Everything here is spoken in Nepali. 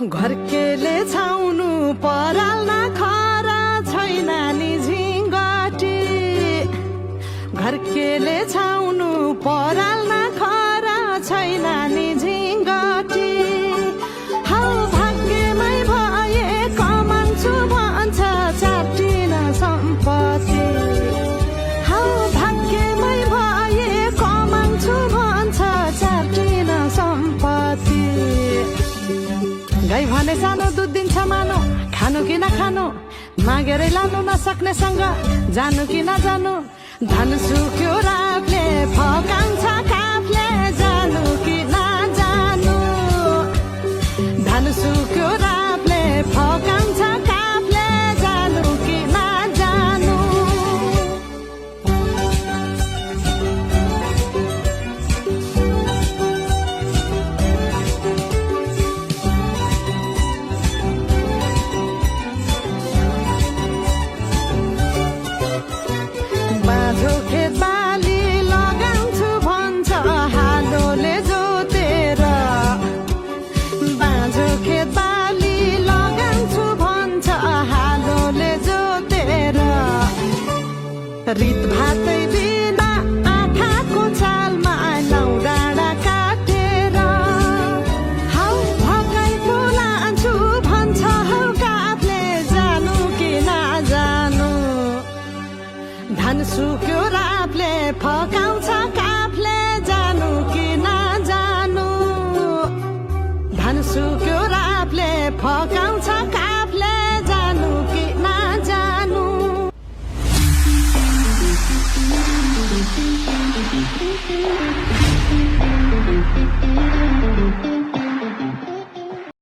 घरकेले छाउनु पराल्न खरा छैन नि झिङ्गटी घरकेले छाउनु पराल्न खरा छैन नि झिङ्गटी हौ भाग्यमै भए कमान्छु भन्छ चाटिन सम्पत्ति हौ भाग्यमै भए कमान्छु भन्छ चाटिन सम्पत्ति गाई भने सानो दुध दिन्छ मानो खानु कि नखानु मागेरै लानु नसक्नेसँग जानु कि नजानु धन सुक्यो रातले फकाउँछ काफले जानु कि नजानु धन सुक्यो रातले फकाउँछ काफले जानु कि नजानु बाँझो खेत बाली लगाउँछु भन्छ हालोले जोतेर बाँझो खेत बाली लगाउँछु भन्छ हालोले जोतेर रित भातै बिना आँखाको छालमा नौ डाँडा काटेर हौ भकै बोलान्छु भन्छ हौ काफले जानु कि नजानु धन सुक्यो रातले फकाउँछ काफले जानु कि नजानु धन सुक्यो रातले फकाउँछ काफले जानु कि नजानु